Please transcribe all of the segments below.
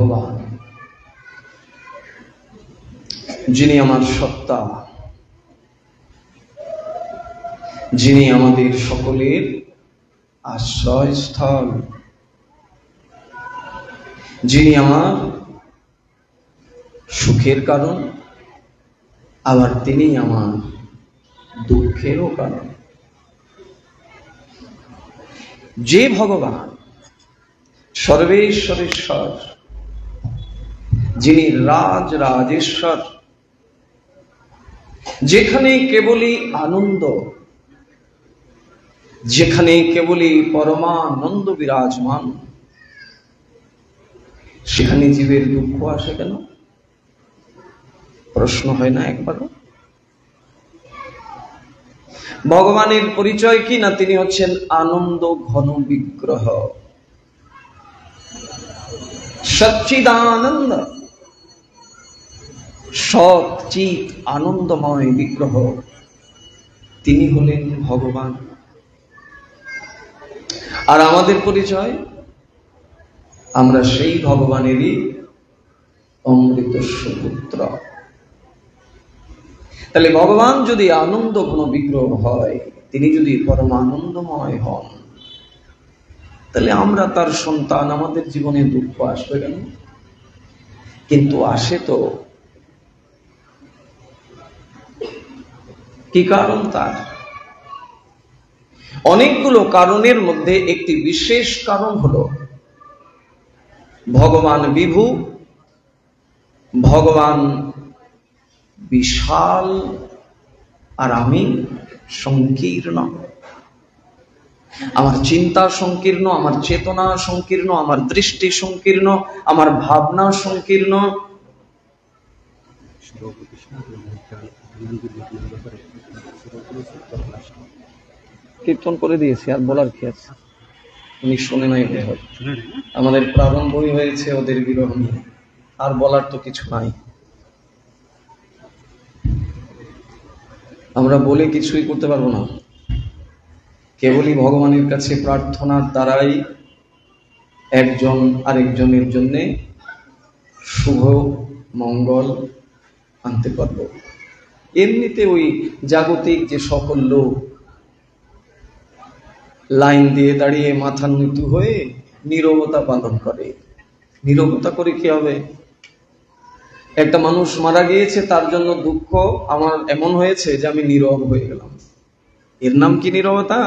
ভগবান, যিনি আমার সত্তা, যিনি আমাদের সকলের আশ্রয়স্থল, যিনি আমার সুখের কারণ, আবার তিনি আমার দুঃখেরও কারণ। যে ভগবান সর্বেশ্বরেশ্বর, যিনি রাজেশ্বর, যেখানে কেবলই আনন্দ, যেখানে কেবলই পরমানন্দ বিরাজমান, সেখানে জীবের দুঃখ আসে কেন? প্রশ্ন হয় না একবারও? ভগবানের পরিচয় কি? না, তিনি হচ্ছেন আনন্দ ঘন বিগ্রহ, সচ্চিদানন্দ, সৎ চিৎ আনন্দময় বিগ্রহ, তিনি হলেন ভগবান। আর আমাদের পরিচয়, আমরা সেই ভগবানেরই অমৃত সুপুত্র। তাহলে ভগবান যদি আনন্দ ঘন বিগ্রহ হয়, তিনি যদি পরমানন্দময় হন, তাহলে আমরা তার সন্তান, আমাদের জীবনে দুঃখ আসবে কেন? কিন্তু আসে তো। কি কারণ তার? অনেকগুলো কারণের মধ্যে একটি বিশেষ কারণ হলো ভগবান বিভু, ভগবান বিশাল, আর আমি সংকীর্ণ। আমার চিন্তা সংকীর্ণ, আমার চেতনা সংকীর্ণ, আমার দৃষ্টি সংকীর্ণ, আমার ভাবনা সংকীর্ণ। কীর্তন করে দিয়েছি, আর বলার কি আছে? উনি শুনে নাই। আমাদের প্রারম্ভই হয়েছে ওদের বিরহ নিয়ে, আর বলার তো কিছু নাই। আমরা বলে কিছুই করতে পারবো না। কেবলই ভগবানের কাছে প্রার্থনার দ্বারাই একজন আরেকজনের জন্য শুভ মঙ্গল আনতে পারবো। এমনিতে ওই জাগতিক যে সকল লোক লাইন দিয়ে দাঁড়িয়ে মাথা নীচু হয়ে নীরবতা পালন করে, নীরবতা করে কি হবে? একটা মানুষ মারা গিয়েছে, তার জন্য দুঃখ আমার এমন হয়েছে যে আমি নীরব হয়ে গেলাম। এর নাম কি নীরবতা?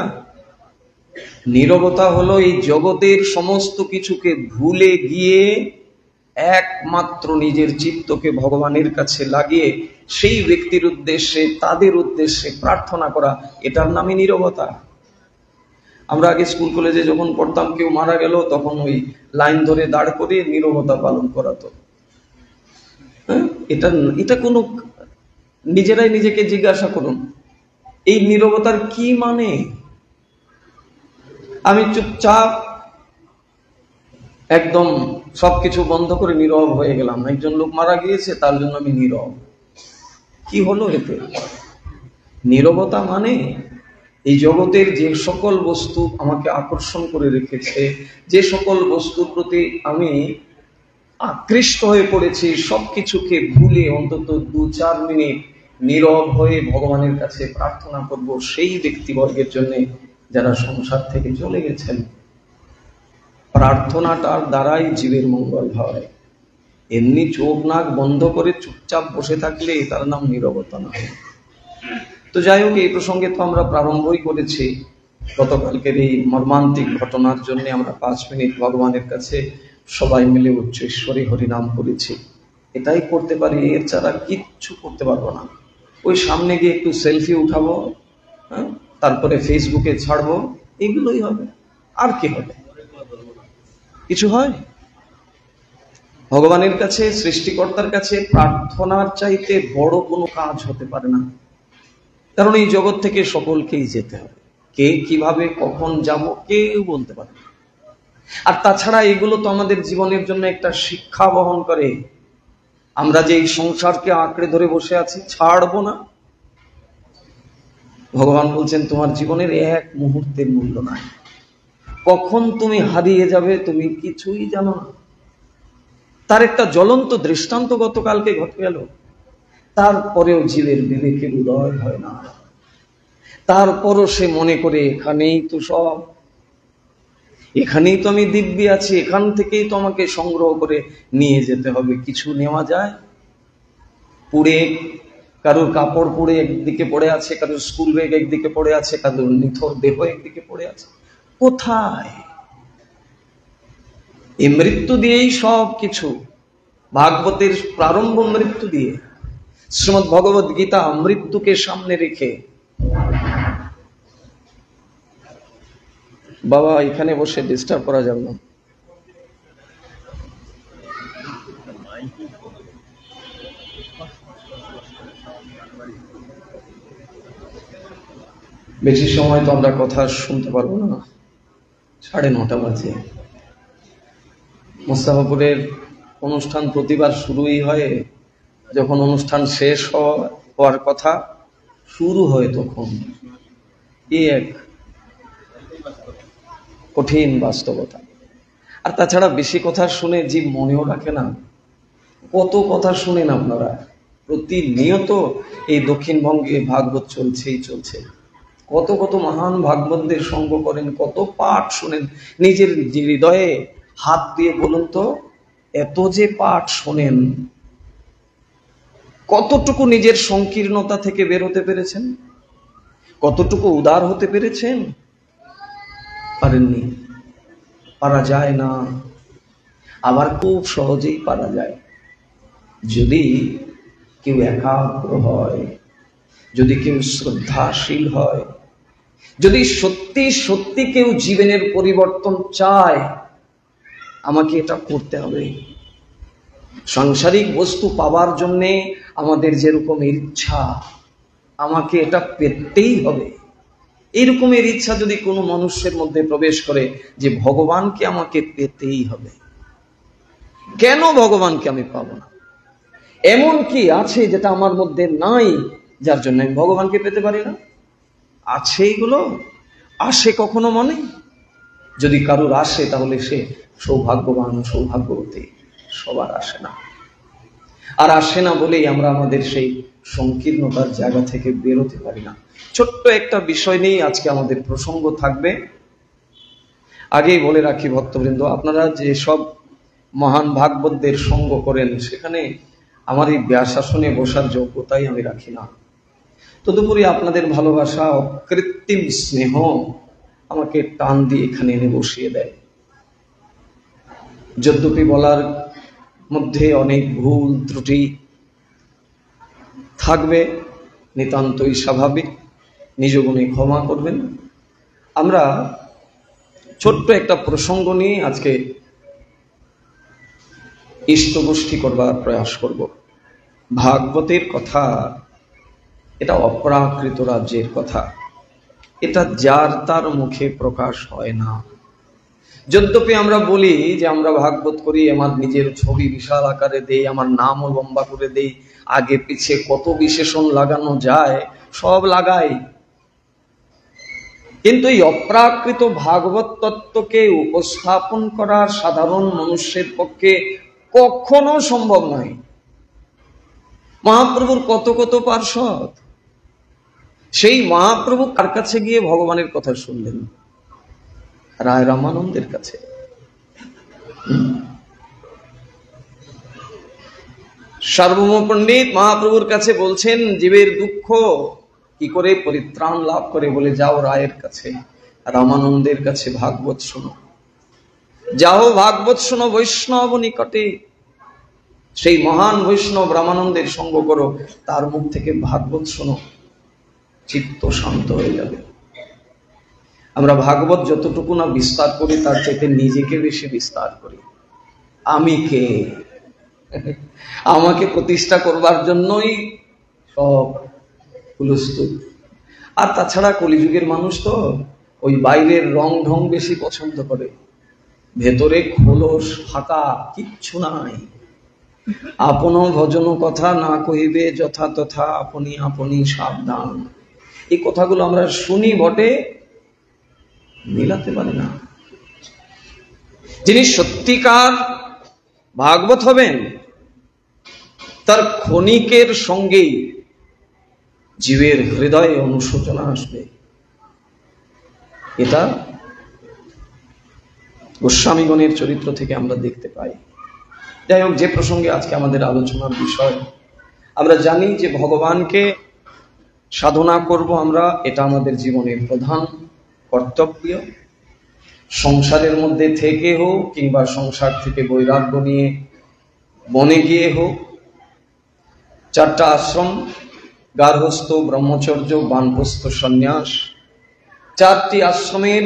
নীরবতা হলো এই জগতের সমস্ত কিছুকে ভুলে গিয়ে একমাত্র নিজের চিত্তকে ভগবানের কাছে লাগিয়ে সেই ব্যক্তির উদ্দেশ্যে, তাদের উদ্দেশ্যে প্রার্থনা করা, এটার নামই নীরবতা। আমরা আগে স্কুল কলেজে যখন পড়তাম, কেউ মারা গেল, তখন ওই লাইন ধরে দাঁড় করে নীরবতা পালন করাতো। এটা কোনো, নিজেরাই নিজেকে জিজ্ঞাসা করুন, এই নীরবতার কি মানে? আমি চুপচাপ একদম সবকিছু বন্ধ করে নীরব হয়ে গেলাম। একজন লোক মারা গিয়েছে, তার জন্য আমি নীরব। কি হলো এতে? নীরবতা মানে এই জগতের যে সকল বস্তু আমাকে আকর্ষণ করে রেখেছে, যে সকল বস্তুর প্রতি আমি আকৃষ্ট হয়ে পড়েছি, সবকিছুকে ভুলে অন্তত 2-4 মিনিট নীরব হয়ে ভগবানের কাছে প্রার্থনা করব সেই ব্যক্তিবর্গের জন্য যারা সংসার থেকে চলে গেছেন। প্রার্থনাটার দ্বারাই জীবের মঙ্গল হয়। এমনি চোখ নাক বন্ধ করে চুপচাপ বসে থাকলে তার নাম নীরবতা নয়। তো যাই হোক, এই প্রসঙ্গে তো আমরা প্রারম্ভই করেছি। গতকালকের এই মর্মান্তিক ঘটনার জন্য আমরা 5 মিনিট ভগবানের কাছে সবাই মিলে উচ্চ ঈশ্বরী হরিনাম করেছি। এটাই করতে পারি, এর ছাড়া কিচ্ছু করতে পারবো না। ওই সামনে গিয়ে একটু সেলফি উঠাবো, তারপরে ফেসবুকে ছাড়বো, এগুলোই হবে। আর কি হবে? কিছু হয়? ভগবানের কাছে, সৃষ্টিকর্তার কাছে প্রার্থনার চাইতে বড় কোনো কাজ হতে পারে না। কারণ এই জগৎ থেকে সকলকেই যেতে হবে। কে কিভাবে কখন যাব কেউ বলতে পারে না। আর তাছাড়া এগুলো তো আমাদের জীবনের জন্য একটা শিক্ষা বহন করে। আমরা যে এই সংসারকে আঁকড়ে ধরে বসে আছি, ছাড়বো না। ভগবান বলছেন তোমার জীবনের এক মুহূর্তের মূল্য নাই। কখন তুমি হারিয়ে যাবে তুমি কিছুই জানো না। তার একটা জ্বলন্ত দৃষ্টান্ত গতকালকে ঘটে গেল। তারপরেও জীবের বিবেকের উদয় হয় না, তারপরও সে মনে করে এখানেই তো সব, এখানেই তো আমি দিব্যি আছি, এখান থেকেই তো আমাকে সংগ্রহ করে নিয়ে যেতে হবে। কিছু নেওয়া যায়? পুড়ে কারোর কাপড় পুড়ে একদিকে পড়ে আছে, কারোর স্কুল ব্যাগ একদিকে পড়ে আছে, কারোর নিথর দেহ একদিকে পড়ে আছে। কোথায়? এই মৃত্যু দিয়েই সব কিছু। ভাগবতের প্রারম্ভ মৃত্যু দিয়ে, শ্রীমদ্ ভগবদ গীতা মৃত্যুকে সামনে রেখে। বাবা এখানে বসে ডিস্টার্ব করা যাবে না। বেশি সময় তো আমরা কথা শুনতে পারবো না, 9:30 বাজে। মোস্তাফাপুরের অনুষ্ঠান প্রতিবার শুরুই হয় যখন অনুষ্ঠান শেষ হওয়ার কথা শুরু হয়, তখন এক কঠিন বাস্তবতা। আর তাছাড়া বেশি কথা শুনে জীব মনেও রাখে না। কত কথা শুনেন আপনারা, প্রতিনিয়ত এই দক্ষিণবঙ্গে ভাগবত চলছেই চলছে। কত কত মহান ভাগবতদের সঙ্গ করেন, কত পাঠ শুনেন। নিজের হৃদয়ে হাত দিয়ে বলুন তো, এত যে পাঠ শোনেন, কতটুকু নিজের সংকীর্ণতা থেকে বেরোতে পেরেছেন? কতটুকু উদার হতে পেরেছেন? পারেননি, পারা যায় না। আবার খুব সহজেই পারা যায় যদি কেউ একাগ্র হয়, যদি কেউ শ্রদ্ধাশীল হয়, যদি সত্যি সত্যি কেউ জীবনের পরিবর্তন চায়। আমাকে এটা করতে হবে। সাংসারিক বস্তু পাওয়ার জন্যে আমাদের যেরকম ইচ্ছা, আমাকে এটা পেতেই হবে। এইরকমের ইচ্ছা যদি কোনো মানুষের মধ্যে প্রবেশ করে যে ভগবানকে আমাকে পেতেই হবে, কেন ভগবানকে আমি পাবো না? এমন কি আছে যেটা আমার মধ্যে নাই, যার জন্য আমি ভগবানকে পেতে পারি না? আছে এগুলো? আসে কখনো মনে? যদি কারুর আসে তাহলে সে সৌভাগ্যবান, সৌভাগ্যবতী। সবার আসে না। আর আসে না বলেই আমরা আমাদের সেই সংকীর্ণতার জায়গা থেকে বেরোতে পারি না। ছোট্ট একটা বিষয় নিয়ে আজকে আমাদের প্রসঙ্গ থাকবে। আগেই বলে রাখি ভক্তবৃন্দ, আপনারা যে সব মহান ভাগবতদের সঙ্গ করেন, সেখানে আমার এই ব্যাসাসনে বসার যোগ্যতাই আমি রাখি না। তদুপরি আপনাদের ভালোবাসা, অকৃত্রিম স্নেহ আমাকে টান দিয়ে এখানে এনে বসিয়ে দেয়। যদ্যপি বলার মধ্যে অনেক ভুল ত্রুটি থাকবে, নিতান্তই স্বাভাবিক, নিজ গুণে ক্ষমা করবেন। আমরা ছোট্ট একটা প্রসঙ্গ নিয়ে আজকে ইষ্টগোষ্ঠী করবার প্রয়াস করব। ভাগবতের কথা, এটা অপ্রাকৃত রাজ্যের কথা। এটা যার তার মুখে প্রকাশ হয় না। যদ্যপি আমরা বলি যে আমরা ভাগবত করি, আমার নিজের ছবি বিশাল আকারে দেই, আমার নামও লম্বা করে দেই, আগে পিছে কত বিশেষণ লাগানো যায় সব লাগাই, কিন্তু এই অপ্রাকৃত ভাগবত তত্ত্বকে উপস্থাপন করা সাধারণ মানুষের পক্ষে কখনো সম্ভব নয়। মহাপ্রভুর কত কত পার্ষদ, সেই মহাপ্রভু কার কাছে গিয়ে ভগবানের কথা শুনলেন? রায় রামানন্দের কাছে। সার্বভৌম পণ্ডিত মহাপ্রভুর কাছে বলছেন জীবের দুঃখ কি করে পরিত্রাণ লাভ করে, বলে যাও রায়ের কাছে, রামানন্দের কাছে ভাগবত শোনো। যাও ভাগবত শোনো বৈষ্ণব নিকটে। সেই মহান বৈষ্ণব রামানন্দের সঙ্গ করো, তার মুখ থেকে ভাগবত শোনো, চিত্ত শান্ত হয়ে যাবে। আমরা ভাগবত যতটুকু না বিস্তার করি, তার চাইতে নিজেকে বেশি বিস্তার করি। আমি কে? আমাকে প্রতিষ্ঠা করবার জন্যই সব হুলস্থুল। আর তাছাড়া কলিযুগের মানুষ তো ওই বাইরের রং ঢং বেশি পছন্দ করে, ভেতরে খোলস ফাঁকা, কিচ্ছু নাই। আপন ভজন কথা না কহিবে যথা তথা, আপনি আপনি সাবধান। এই কথাগুলো আমরা শুনি বটে, মিলাতে পারি না। যিনি সত্যিকার ভাগবত হবেন, তার ক্ষণিকের সঙ্গেই জীবের হৃদয়ে অনুশোচনা আসবে। এটা গোস্বামীগণের চরিত্র থেকে আমরা দেখতে পাই। যাই হোক, যে প্রসঙ্গে আজকে আমাদের আলোচনার বিষয়, আমরা জানি যে ভগবানকে সাধনা করব আমরা, এটা আমাদের জীবনের প্রধান কর্তব্য। সংসারের মধ্যে থেকে হোক কিংবা সংসার থেকে বৈরাগ্য নিয়ে বনে গিয়ে হোক, 4টা আশ্রম, গার্হস্থ, ব্রহ্মচর্য, বানপ্রস্থ, সন্ন্যাস, 4টি আশ্রমের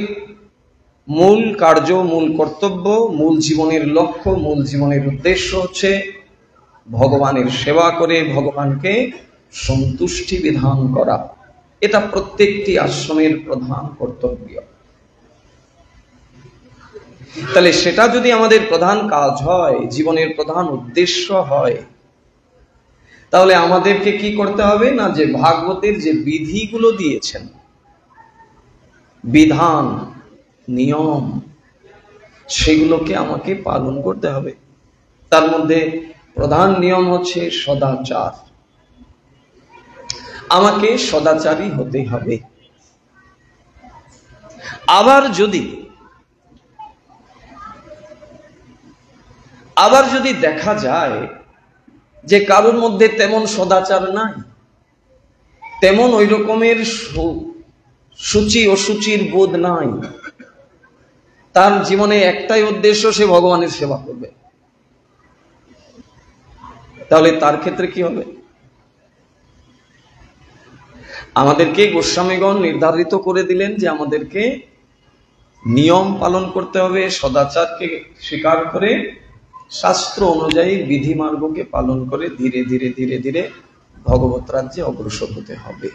মূল কার্য, মূল কর্তব্য, মূল জীবনের লক্ষ্য, মূল জীবনের উদ্দেশ্য হচ্ছে ভগবানের সেবা করে ভগবানকে সন্তুষ্টি বিধান করা। এটা প্রত্যেকটি আশ্রমের প্রধান কর্তব্য। তাহলে সেটা যদি আমাদের প্রধান কাজ হয়, জীবনের প্রধান উদ্দেশ্য হয়, তাহলে আমাদেরকে কি করতে হবে না, যে ভাগবতের যে বিধিগুলো দিয়েছেন, বিধান, নিয়ম, সেগুলোকে আমাকে পালন করতে হবে। তার মধ্যে প্রধান নিয়ম হচ্ছে সদাচার। আমাকে সদাচারী হতে হবে। আবার যদি দেখা যায় যে কারোর মধ্যে তেমন সদাচার নাই, তেমন ওই রকমের সূচি অসুচির বোধ নাই, তার জীবনে একটাই উদ্দেশ্য, সে ভগবানের সেবা করবে, তাহলে তার ক্ষেত্রে কি হবে? আমাদেরকে গোস্বামীগণ নির্ধারিত করে দিলেন যে আমাদেরকে নিয়ম পালন করতে হবে, সদাচারকে স্বীকার করে শাস্ত্র অনুযায়ী বিধিমার্গকে পালন করে ধীরে ধীরে ধীরে ধীরে ভগবত রাজ্যে অগ্রসর হতে হবে।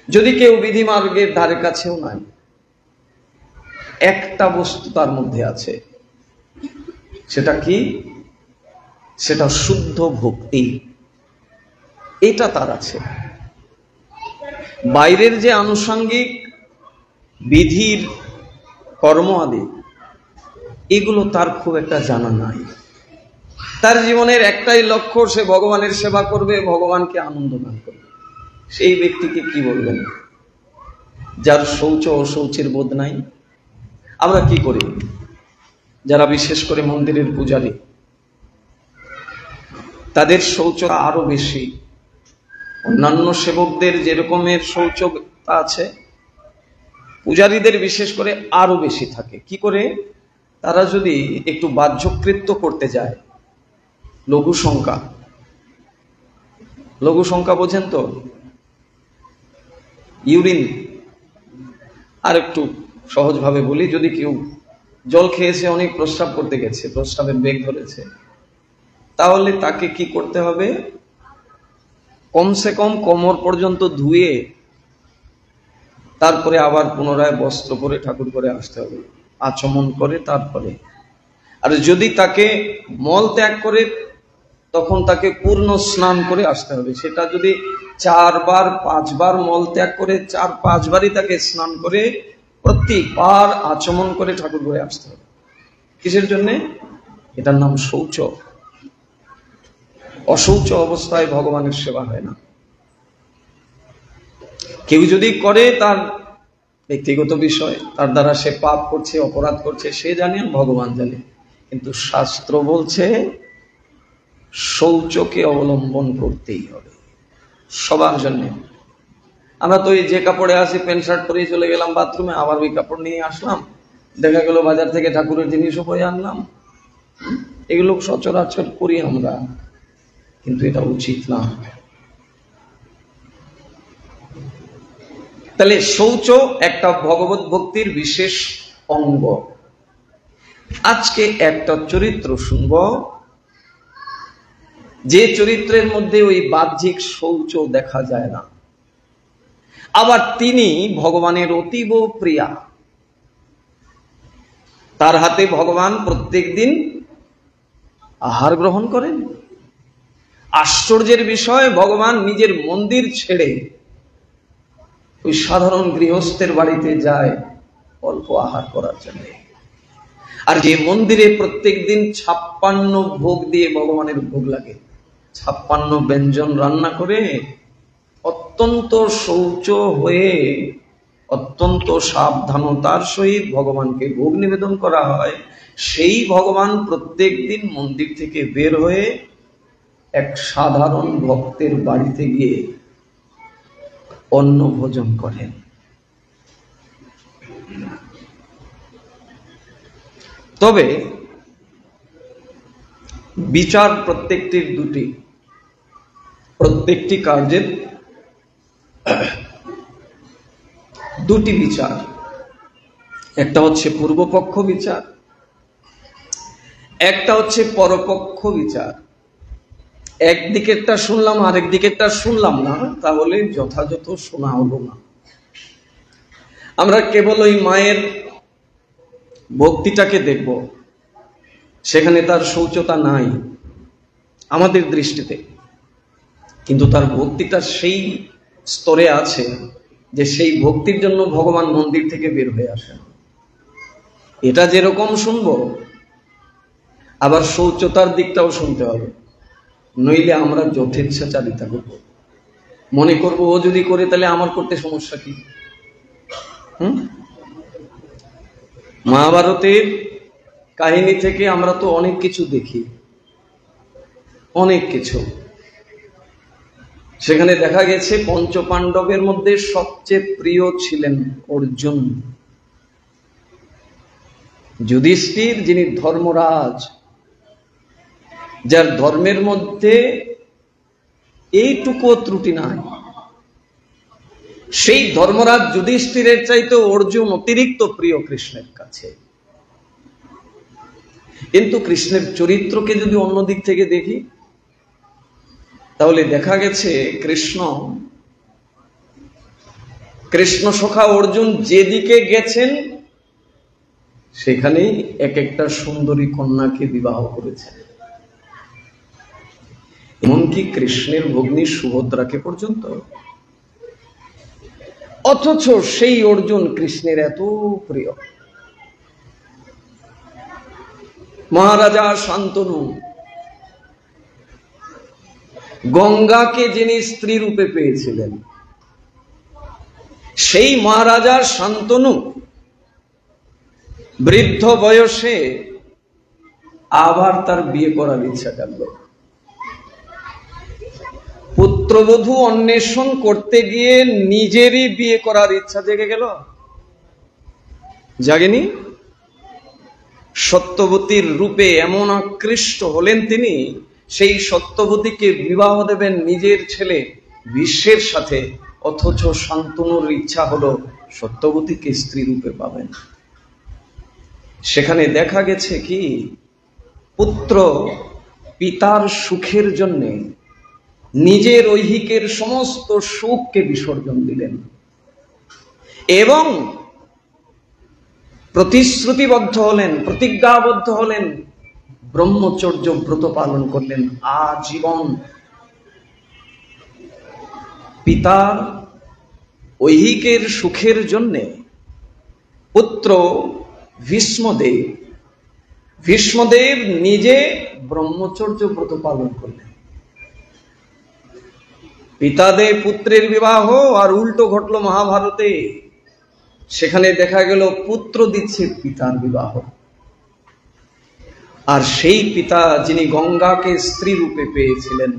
যদি কেউ বিধিমার্গের ধারে কাছেও নাই, একটা বস্তু তার মধ্যে আছে, সেটা কি? সেটা শুদ্ধ ভক্তি। এটা তার আছে। বাইরের যে আনুষঙ্গিক বিধির কর্ম আদি, এগুলো তার খুব একটা জানা নাই। তার জীবনের একটাই লক্ষ্য, সে ভগবানের সেবা করবে, ভগবানকে আনন্দ দান করবে। সেই ব্যক্তিকে কি বলবেন? যার শৌচ অশৌচের বোধ নাই। আমরা কি করি? যারা বিশেষ করে মন্দিরের পূজারী, তাদের শৌচ আরো বেশি। অন্যান্য সেবকদের যেরকমের শৌচতা আছে, পূজারীদের বিশেষ করে আরো বেশি থাকে। কি করে? তারা যদি একটু বাহ্যকৃত্য করতে যায়, লঘু সংখ্যা বোঝেন তো? ইউরিন, আর একটু সহজভাবে বলি, যদি কেউ জল খেয়েছে, অনেক প্রস্রাব করতে গেছে, প্রস্রাবের বেগ ধরেছে, তাহলে তাকে কি করতে হবে? কমসে কম কোমর পর্যন্ত ধুয়ে তারপরে আবার পুনরায় বস্ত্র পরে ঠাকুর করে আসতে হবে, আচমন করে তারপরে। আর যদি তাকে মল ত্যাগ করে, তখন তাকে পূর্ণ স্নান করে আসতে হবে। সেটা যদি 4 বার 5 বার মল ত্যাগ করে, 4-5 বারই তাকে স্নান করে প্রত্যেকবার আচমন করে ঠাকুর করে আসতে হবে। কিসের জন্যে? এটার নাম শৌচ। অশৌচ অবস্থায় ভগবানের সেবা হয় না। কেউ যদি করে, তার ব্যক্তিগত বিষয়, তার দ্বারা সে পাপ করছে, অপরাধ করছে, সে জানে, ভগবান জানে। কিন্তু শাস্ত্র বলছে শৌচকে অবলম্বন করতেই হবে সবার জন্য। আমরা তো এই যে কাপড়ে আসি, প্যান্ট শার্ট পরে চলে গেলাম বাথরুমে, আবার ওই কাপড় নিয়ে আসলাম, দেখা গেল বাজার থেকে ঠাকুরের জিনিসও বয়ে আনলাম। এগুলো সচরাচর করি আমরা, কিন্তু এটা উচিত না। তাহলে শৌচ একটা ভগবত ভক্তির বিশেষ অঙ্গ। আজকে একটা চরিত্র শুনব, যে চরিত্রের মধ্যে ওই বাহ্যিক শৌচ দেখা যায় না, আবার তিনি ভগবানের অতীব প্রিয়া। তার হাতে ভগবান প্রত্যেক দিন আহার গ্রহণ করেন। আশ্চর্যের বিষয়, ভগবান নিজের মন্দির ছেড়ে ওই সাধারণ গৃহস্থের বাড়িতে যায় অল্প আহার করার জন্য। আর যে মন্দিরে প্রত্যেকদিন 56 ভোগ দিয়ে ভগবানের ভোগ লাগে, 56 ব্যঞ্জন রান্না করে অত্যন্ত শৌচ হয়ে অত্যন্ত সাবধানতার সহিত ভগবানকে ভোগ নিবেদন করা হয়, সেই ভগবান প্রত্যেক দিন মন্দির থেকে বের হয়ে এক সাধারণ ভক্তের বাড়িতে গিয়ে অন্ন ভোজন করেন। তবে বিচার প্রত্যেকটির দুটি, প্রত্যেকটি কার্যের দুটি বিচার। একটা হচ্ছে পূর্বপক্ষ বিচার, একটা হচ্ছে পরপক্ষ বিচার। একদিকেরটা শুনলাম আরেক দিকেরটা শুনলাম না, তাহলে যথাযথ শোনা হলো না। আমরা কেবল ওই মায়ের ভক্তিটাকে দেখব, সেখানে তার শৌচতা নাই আমাদের দৃষ্টিতে, কিন্তু তার ভক্তিটা সেই স্তরে আছে যে সেই ভক্তির জন্য ভগবান মন্দির থেকে বের হয়ে আসেন। এটা যেরকম শুনবো, আবার শৌচতার দিকটাও শুনতে হবে, নইলে আমরা যথেচ্ছাচারিতা করব, মনে করব ও যদি করে তাহলে আমার করতে সমস্যা কি। মহাভারতের কাহিনী থেকে আমরা তো অনেক কিছু দেখি, অনেক কিছু। সেখানে দেখা গেছে পঞ্চপাণ্ডবের মধ্যে সবচেয়ে প্রিয় ছিলেন অর্জুন। যুধিষ্ঠির, যিনি ধর্মরাজ, যার ধর্মের মধ্যে এইটুকু ত্রুটি নাই, সেই ধর্মরাজ যুধিষ্ঠিরের চাইতে অর্জুন অতিরিক্ত প্রিয় কৃষ্ণের কাছে। কিন্তু কৃষ্ণের চরিত্রকে যদি অন্য দিক থেকে দেখি, তাহলে দেখা গেছে কৃষ্ণ সখা অর্জুন যেদিকে গেছেন সেখানেই এক একটা সুন্দরী কন্যাকে বিবাহ করেছেন, এমনকি কৃষ্ণের ভগ্নী সুভদ্রাকে পর্যন্ত। অথচ সেই অর্জুন কৃষ্ণের এত প্রিয়। মহারাজা শান্তনু, গঙ্গাকে যিনি স্ত্রী রূপে পেয়েছিলেন, সেই মহারাজা শান্তনু বৃদ্ধ বয়সে আবার তার বিয়ে করার ইচ্ছা জাগল। পুত্রবধূ অন্বেষণ করতে গিয়ে নিজেরই বিয়ে করার ইচ্ছা জেগে গেল, জাগেনি? সত্যবতীর রূপে এমন আকৃষ্ট হলেন তিনি, সেই সত্যবতীকে বিবাহ দেবেন নিজের ছেলে বিশ্বের সাথে, অথচ শান্তনুর ইচ্ছা হলো সত্যবতীকে স্ত্রী রূপে পাবেন। সেখানে দেখা গেছে কি, পুত্র পিতার সুখের জন্য নিজের ঐহিকের সমস্ত সুখকে বিসর্জন দিলেন এবং প্রতিশ্রুতিবদ্ধ হলেন, প্রতিজ্ঞাবদ্ধ হলেন, ব্রহ্মচর্য ব্রত পালন করলেন আজীবন। পিতার ঐহিকের সুখের জন্যে পুত্র ভীষ্মদেব নিজে ব্রহ্মচর্য ব্রত পালন করলেন। পিতাদেব পুত্রের বিবাহ, আর উল্টো ঘটলো মহাভারতে। সেখানে দেখা গেল পুত্র দিচ্ছে পিতার বিবাহ, আর সেই পিতা যিনি গঙ্গাকে স্ত্রী রূপে পেয়েছিলেন,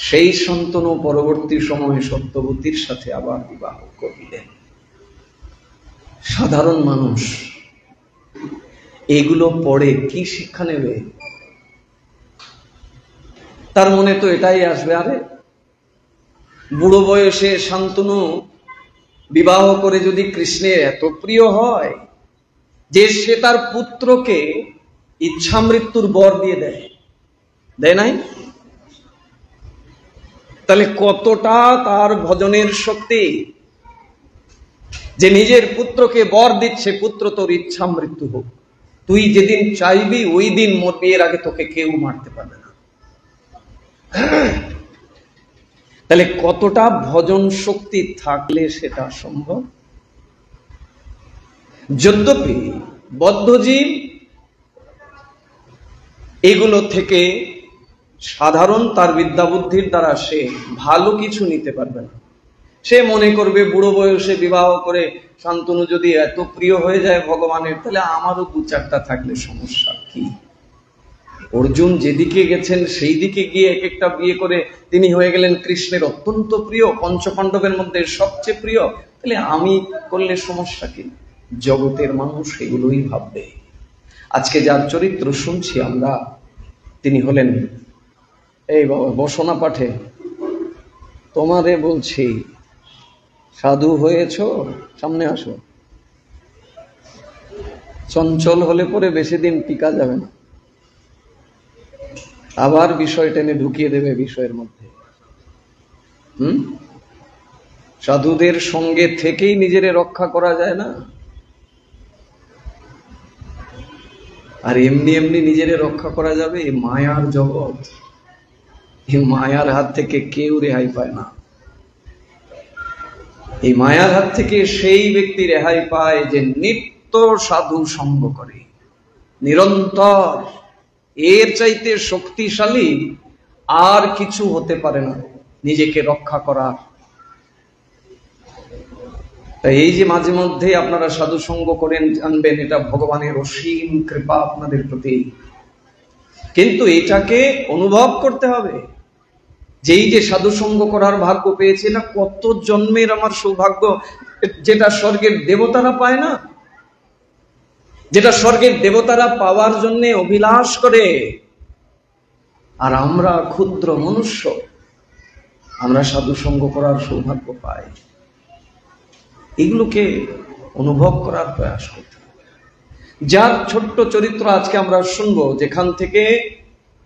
সেই শান্তনু পরবর্তী সময়ে সত্যবতীর সাথে আবার বিবাহ করিলেন। সাধারণ মানুষ এগুলো পড়ে কি শিক্ষা নেবে? তার মনে তো এটাই আসবে, আরে বুড়ো বয়সে শান্তনু বিবাহ করে যদি কৃষ্ণের এত প্রিয় হয় যে সে তার পুত্রকে ইচ্ছা মৃত্যুর বর দিয়ে দেয় নাই, তাহলে কতটা তার ভজনের শক্তি যে নিজের পুত্রকে বর দিচ্ছে, পুত্র তোর ইচ্ছা মৃত্যু হোক, তুই যেদিন চাইবি ওই দিন মরবি, এর আগে তোকে কেউ মারতে পারবে না। তাহলে কতটা ভজন শক্তি থাকলে সেটা সম্ভব। যদ্যপি বদ্ধজীব এগুলো থেকে সাধারণ তার বিদ্যা বুদ্ধির দ্বারা সে ভালো কিছু নিতে পারবে না। সে মনে করবে বুড়ো বয়সে বিবাহ করে শান্তনু যদি এত প্রিয় হয়ে যায় ভগবানের, তাহলে আমারও দু চারটা থাকলে সমস্যা কি? অর্জুন যেদিকে গেছেন সেই দিকে গিয়ে এক একটা বিয়ে করে তিনি হয়ে গেলেন কৃষ্ণের অত্যন্ত প্রিয়, পঞ্চপাণ্ডবের মধ্যে সবচেয়ে প্রিয়, তাহলে আমি করলে সমস্যা কি? জগতের মানুষ এগুলোই ভাববে। আজকে যার চরিত্র শুনছি আমরা, তিনি হলেন, এই বাবা বসনা পাঠে, তোমারে বলছি সাধু হয়েছ, সামনে আসো। চঞ্চল হলে পরে বেশি দিন টিকা যাবে না, আবার বিষয় টেনে ঢুকিয়ে দেবে বিষয়ের মধ্যে। সাধুদের সঙ্গে থেকেই নিজেরে রক্ষা করা যায় না, আর এমনি এমনি নিজেরে রক্ষা করা যাবে? এই মায়ার জগৎ, এই মায়ার হাত থেকে কেউ রেহাই পায় না। এই মায়ার হাত থেকে সেই ব্যক্তি রেহাই পায় যে নিত্য সাধু সঙ্গ করে, নিরন্তর। এর চাইতে শক্তিশালী আর কিছু হতে পারে না নিজেকে রক্ষা করার। তাই এই যে মাঝে মধ্যে আপনারা সাধু সঙ্গ করেন, জানবেন এটা ভগবানের অসীম কৃপা আপনাদের প্রতি। কিন্তু এটাকে অনুভব করতে হবে, যেই যে সাধু সঙ্গ করার ভাগ্য পেয়েছে, না কত জন্মের আমার সৌভাগ্য, যেটা স্বর্গের দেবতারা পায় না, যেটা স্বর্গের দেবতারা পাওয়ার জন্য অভিলাষ করে। আর আমরা ক্ষুদ্র মনুষ্য, আমরা সাধু সঙ্গ করার সৌভাগ্য পাই। এগুলোকে অনুভব করার প্রয়াস করতে হবে। যার ছোট্ট চরিত্র আজকে আমরা শুনবো, যেখান থেকে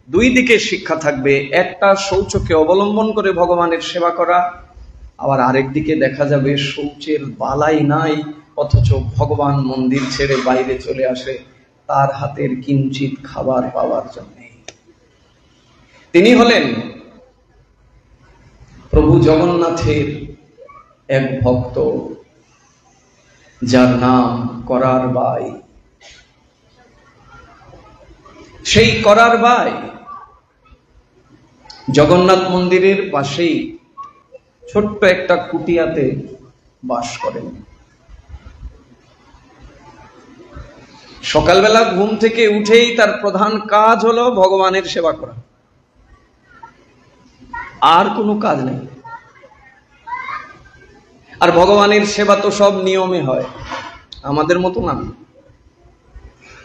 দুই দিকে শিক্ষা থাকবে। একটা, শৌচকে অবলম্বন করে ভগবানের সেবা করা, আবার আরেক দিকে দেখা যাবে শৌচের বালাই নাই, অথচ ভগবান মন্দির ছেড়ে বাইরে চলে আসে তার হাতের কিঞ্চিত খাবার পাওয়ার জন্য। তিনি হলেন প্রভু জগন্নাথের এক ভক্ত, যার নাম করার বাই। সেই করার বাই জগন্নাথ মন্দিরের পাশেই ছোট্ট একটা কুটিয়াতে বাস করেন। সকালবেলা ঘুম থেকে উঠেই তার প্রধান কাজ হলো ভগবানের সেবা করা, আর কোনো কাজ নেই। আর ভগবানের সেবা তো সব নিয়মে হয়, আমাদের মতো না।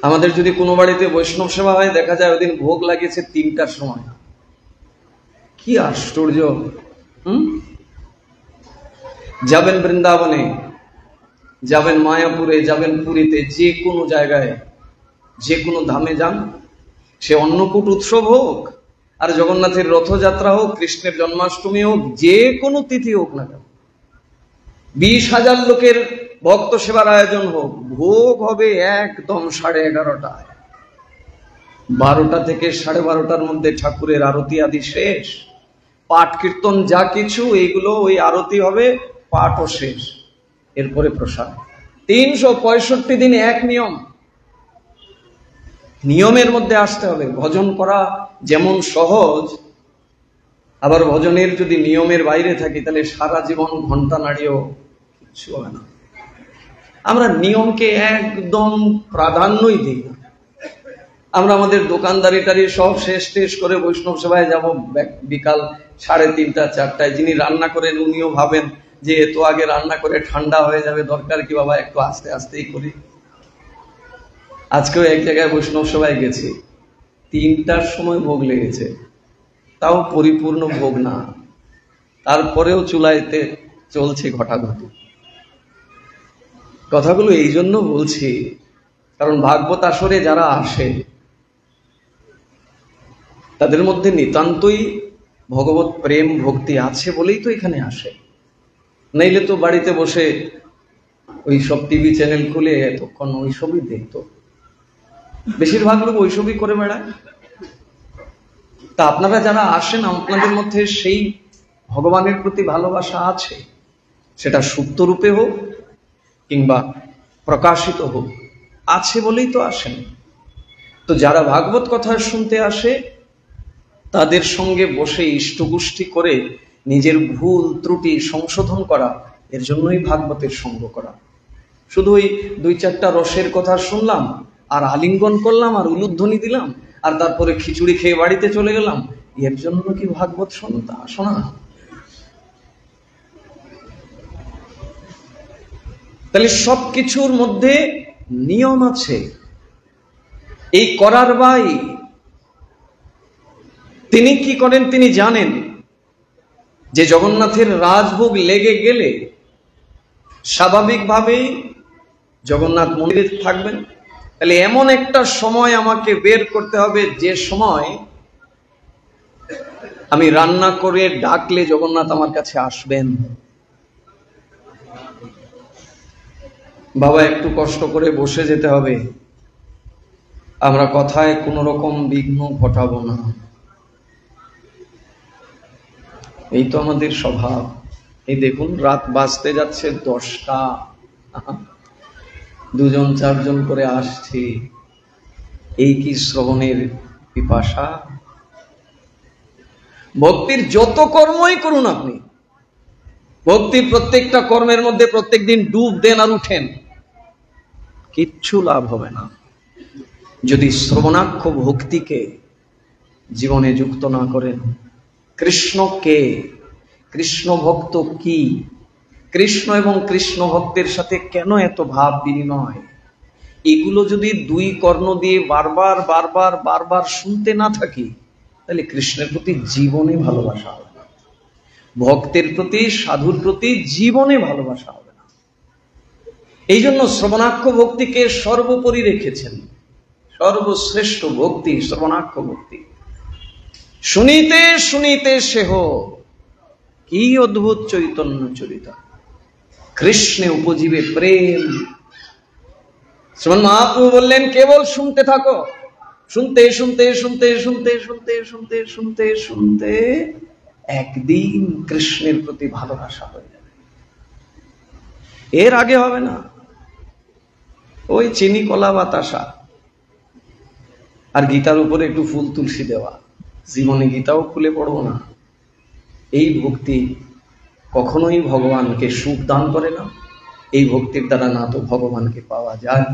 আমাদের যদি কোনো বাড়িতে বৈষ্ণব সেবা হয়, দেখা যায় ওদিন ভোগ লাগিয়েছে 3টার সময়। কি আশ্চর্য! যাবেন বৃন্দাবনে, যাবেন মায়াপুরে, যাবেন পুরীতে, যে কোনো জায়গায়, যে কোনো ধামে যান, সে অন্নকূট উৎসব হোক, আর জগন্নাথের রথযাত্রা হোক, কৃষ্ণের জন্মাষ্টমী হোক, যে কোনো তিথি হোক না কেন, 20,000 লোকের ভক্ত সেবার আয়োজন হোক, ভোগ হবে একদম 11:30টায়। 12টা থেকে 12:30টার মধ্যে ঠাকুরের আরতি আদি শেষ, পাঠ কীর্তন যা কিছু এইগুলো ওই আরতি হবে, পাঠও শেষ, এরপরে প্রসাদ। 365 দিন এক নিয়ম, নিয়মের মধ্যে আসতে হবে। ভজন করা যেমন সহজ, আবার ভজনের যদি নিয়মের বাইরে থাকি, তাহলে সারা জীবন ঘন্টা নাড়িয়েও কিছু হবে না। আমরা নিয়মকে একদম প্রাধান্যই দিই না। আমরা আমাদের দোকানদারিটারি সব শেষ টেষ করে বৈষ্ণব সেবায় যাব বিকাল 3:30 4টায়। যিনি রান্না করেন উনিও ভাবেন যে এত আগে রান্না করে ঠান্ডা হয়ে যাবে, দরকার কি বাবা, একটু আস্তে আস্তেই করি। আজকেও এক জায়গায় বৈষ্ণব সেবায় গেছি, 3টার সময় ভোগ লেগেছে, তাও পরিপূর্ণ ভোগ না, তারপরেও চুলাইতে চলছে ঘটাঘটি। কথাগুলো এই জন্য বলছি, কারণ ভাগবত আসরে যারা আসে তাদের মধ্যে নিতান্তই ভগবত প্রেম ভক্তি আছে বলেই তো এখানে আসে, নাইলে তো বাড়িতে বসে ওই সব টিভি চ্যানেল খুলে এতক্ষণ ওইসবই দেখতো। বেশিরভাগ লোক ওইসবই করে বেড়ায়। তা আপনারা যারা আসেন, আপনাদের মধ্যে সেই ভগবানের প্রতি ভালোবাসা আছে, সেটা সুপ্ত রূপে হোক কিংবা প্রকাশিত হোক, আছে বলেই তো আসেন। তো যারা ভাগবত কথা শুনতে আসে তাদের সঙ্গে বসে ইষ্টগোষ্ঠী করে নিজের ভুল ত্রুটি সংশোধন করা, এর জন্যই ভাগবতের সঙ্গ করা। শুধু ওই 2-4টা রসের কথা শুনলাম আর আলিঙ্গন করলাম আর উলুধ্বনি দিলাম আর তারপরে খিচুড়ি খেয়ে বাড়িতে চলে গেলাম, এর জন্য কি ভাগবত শোনা? তাহলে সবকিছুর মধ্যে নিয়ম আছে। এই করার ভাই তিনি কি করেন, তিনি জানেন যে জগন্নাথের রাজভোগ লেগে গেলে স্বাভাবিকভাবেই জগন্নাথ মন্দিরে থাকবেন। তাহলে এমন একটা সময় আমাকে বের করতে হবে যে সময় আমি রান্না করে ডাকলে জগন্নাথ আমার কাছে আসবেন। বাবা একটু কষ্ট করে বসে যেতে হবে, আমরা কথায় কোন রকম বিঘ্ন ঘটাবো না, এই তো আমাদের স্বভাব। এই দেখুন রাত বাজতে যাচ্ছে 10টা, 2-4জন করে আসছি, এই কি শ্রবণের পিপাসা? ভক্তির যত কর্মই করুন আপনি, ভক্তির প্রত্যেকটা কর্মের মধ্যে প্রত্যেকদিন ডুব দেন আর উঠেন, কিচ্ছু লাভ হবে না যদি শ্রবণাক্ষ ভক্তিকে জীবনে যুক্ত না করেন। কৃষ্ণ কে, কৃষ্ণ ভক্ত কি, কৃষ্ণ এবং কৃষ্ণ ভক্তের সাথে কেন এত ভাব বিনিময়, এগুলো যদি 2 কর্ণ দিয়ে বারবার বারবার বারবার শুনতে না থাকি, তাহলে কৃষ্ণের প্রতি জীবনে ভালোবাসা হবে না, ভক্তের প্রতি সাধুর প্রতি জীবনে ভালোবাসা হবে না। এই জন্য শ্রবণাক্ষ ভক্তিকে সর্বোপরি রেখেছেন, সর্বশ্রেষ্ঠ ভক্তি শ্রবণাক্ষ ভক্তি। শুনিতে শুনিতে সেহ কি অদ্ভুত চৈতন্য চরিতা, কৃষ্ণে উপজীবে প্রেম। শ্রীমন মহাপ্রভু বললেন কেবল শুনতে থাকো, শুনতে শুনতে শুনতে শুনতে শুনতে শুনতে শুনতে শুনতে একদিন কৃষ্ণের প্রতি ভালোবাসা হয়ে যাবে, এর আগে হবে না। ওই চিনি কলা বাতাসা আর গীতার উপরে একটু ফুল তুলসী দেওয়া, জীবনে গীতাও খুলে পড়বো না, এই ভক্তি কখনোই ভগবানকে সুখ দান করে না। এই ভক্তির দ্বারা না তো ভগবানকে পাওয়া যায়,